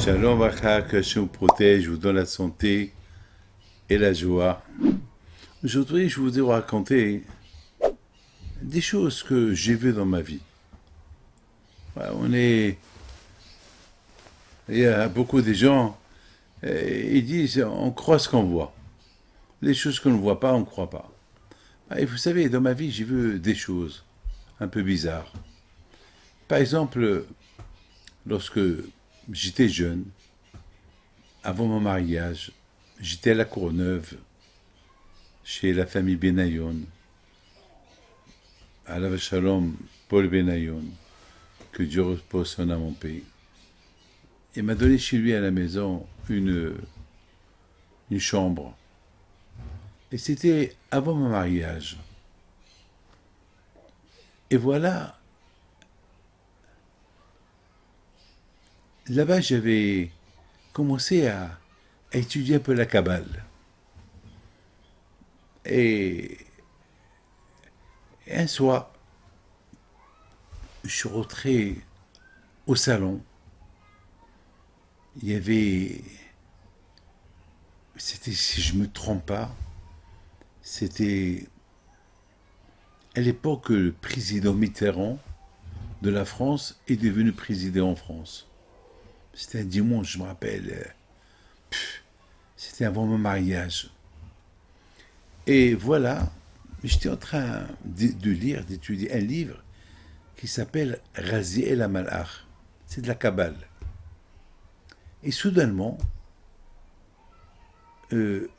Shalom Vacha, que Hachem vous protège, vous donne la santé et la joie. Aujourd'hui, je voudrais vous raconter des choses que j'ai vues dans ma vie. Ouais, il y a beaucoup de gens, ils disent on croit ce qu'on voit. Les choses qu'on ne voit pas, on ne croit pas. Et vous savez, dans ma vie, j'ai vu des choses un peu bizarres. Par exemple, lorsque j'étais jeune, avant mon mariage, j'étais à la Courneuve, chez la famille Benayon, à la Shalom, Paul Benayon, que Dieu repose son âme en paix. Il m'a donné chez lui à la maison une chambre. Et c'était avant mon mariage. Et voilà, là-bas j'avais commencé à étudier un peu la Kabbale. Et un soir, je suis rentré au salon. Il y avait, c'était, si je ne me trompe pas, c'était à l'époque que le président Mitterrand de la France est devenu président en France. C'était un dimanche, je me rappelle. C'était avant mon mariage. Et voilà, j'étais en train de lire, d'étudier un livre qui s'appelle Razi El Amalach. C'est de la Kabbale. Et soudainement,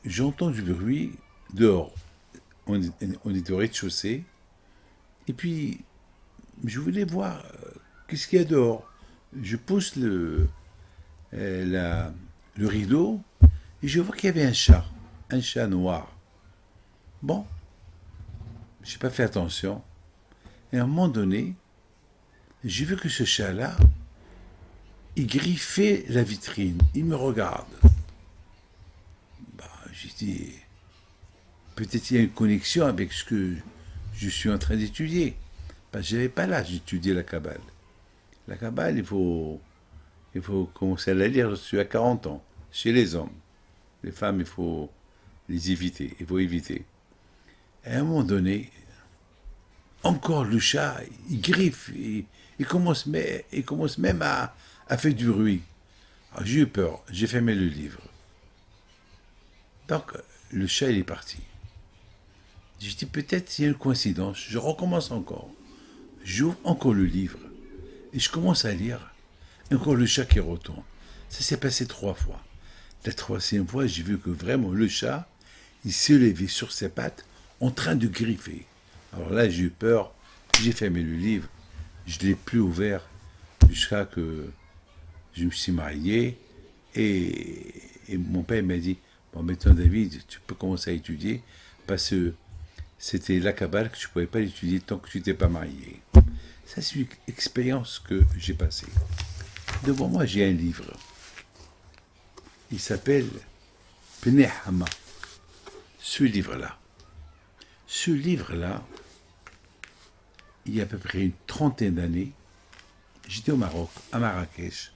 j'entends du bruit dehors. On est au rez-de-chaussée. Et puis, je voulais voir qu'est-ce qu'il y a dehors. Je pousse le rideau et je vois qu'il y avait un chat noir. Bon, je n'ai pas fait attention. Et à un moment donné, j'ai vu que ce chat-là, il griffait la vitrine. Il me regarde. J'ai dit, peut-être il y a une connexion avec ce que je suis en train d'étudier. Parce que je n'avais pas l'âge d'étudier la Kabbale. La Kabbale, il faut commencer à la lire, je suis à 40 ans, chez les hommes. Les femmes, il faut les éviter, il faut éviter. Et à un moment donné, encore le chat, il griffe, il commence même à faire du bruit. Alors, j'ai eu peur, j'ai fermé le livre. Donc, le chat, il est parti. J'ai dit, peut-être il y a une coïncidence, je recommence encore. J'ouvre encore le livre, et je commence à lire, et encore le chat qui retourne. Ça s'est passé 3 fois. La 3e fois, j'ai vu que vraiment le chat, il s'est levé sur ses pattes, en train de griffer. Alors là, j'ai eu peur, j'ai fermé le livre, je ne l'ai plus ouvert jusqu'à que je me suis marié. Et mon père m'a dit, bon, maintenant David, tu peux commencer à étudier, parce que c'était la Kabbale que tu ne pouvais pas l'étudier tant que tu n'étais pas marié. Ça, c'est une expérience que j'ai passée. Devant moi, j'ai un livre. Il s'appelle Pnei Hama. Ce livre-là, il y a à peu près une 30aine d'années, j'étais au Maroc, à Marrakech.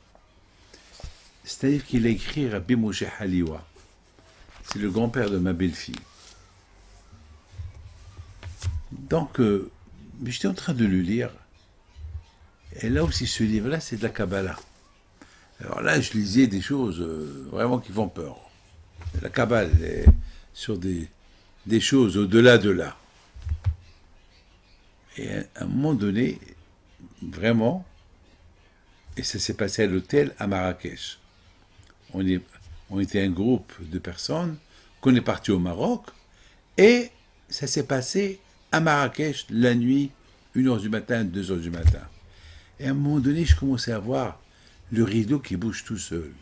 C'est-à-dire qu'il a écrit Rabbi Moshe Haliwa. C'est le grand-père de ma belle-fille. Donc, j'étais en train de le lire. Et là aussi, ce livre-là, c'est de la Kabbalah. Alors là, je lisais des choses vraiment qui font peur. La Kabbale est sur des choses au-delà de là. Et à un moment donné, vraiment, et ça s'est passé à l'hôtel à Marrakech. On était un groupe de personnes qu'on est parti au Maroc, et ça s'est passé à Marrakech la nuit, 1h du matin, 2h du matin. Et à un moment donné, je commençais à voir le rideau qui bouge tout seul.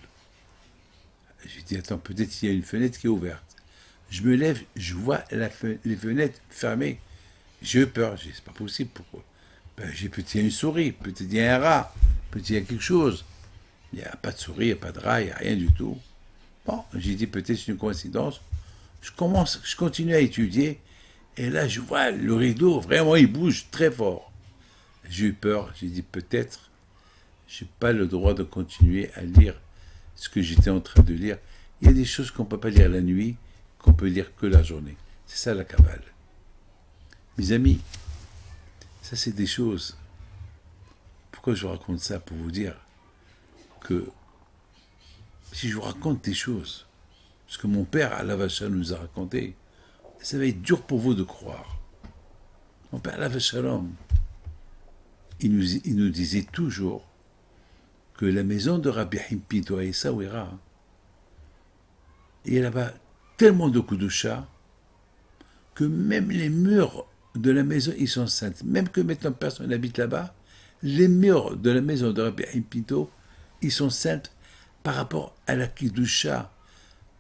J'ai dit, attends, peut-être il y a une fenêtre qui est ouverte. Je me lève, je vois les fenêtres fermées. J'ai eu peur, j'ai dit, c'est pas possible, pourquoi? Peut-être il y a une souris, peut-être il y a un rat, peut-être il y a quelque chose. Il n'y a pas de souris, il n'y a pas de rat, il n'y a rien du tout. Bon, j'ai dit, peut-être c'est une coïncidence. Je continue à étudier, et là, je vois le rideau, vraiment, il bouge très fort. J'ai eu peur, j'ai dit, peut-être, je n'ai pas le droit de continuer à lire ce que j'étais en train de lire. Il y a des choses qu'on ne peut pas lire la nuit, qu'on peut lire que la journée. C'est ça la Kabbale. Mes amis, ça c'est des choses. Pourquoi je vous raconte ça? Pour vous dire que si je vous raconte des choses, ce que mon père Alav Shalom nous a raconté, ça va être dur pour vous de croire. Mon père Alav Shalom, il nous disait toujours que la maison de Rabbi Haim Pinto à Essaouira, il y a là-bas tellement de coups de chat que même les murs de la maison, ils sont saints. Même que maintenant personne n'habite là-bas, les murs de la maison de Rabbi Haim Pinto, ils sont saints par rapport à la Kidusha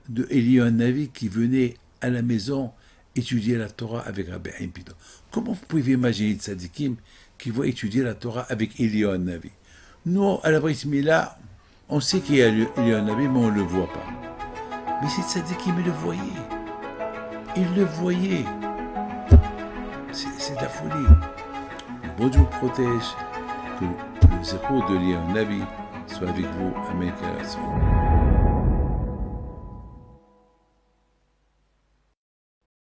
de Eliyahu Navi qui venait à la maison étudier la Torah avec Rabbi Haim Pinto. Comment vous pouvez imaginer des tzadikim qui vont étudier la Torah avec Eliyahu Navi? Nous, à la Brit Mila, on sait qu'il y a Eliyahu Navi, mais on ne le voit pas. Mais ces tzadikim, ils le voyaient. Ils le voyaient. C'est de la folie. Bon Dieu vous protège. Que le zéro de Eliyahu Navi soit avec vous. Amen.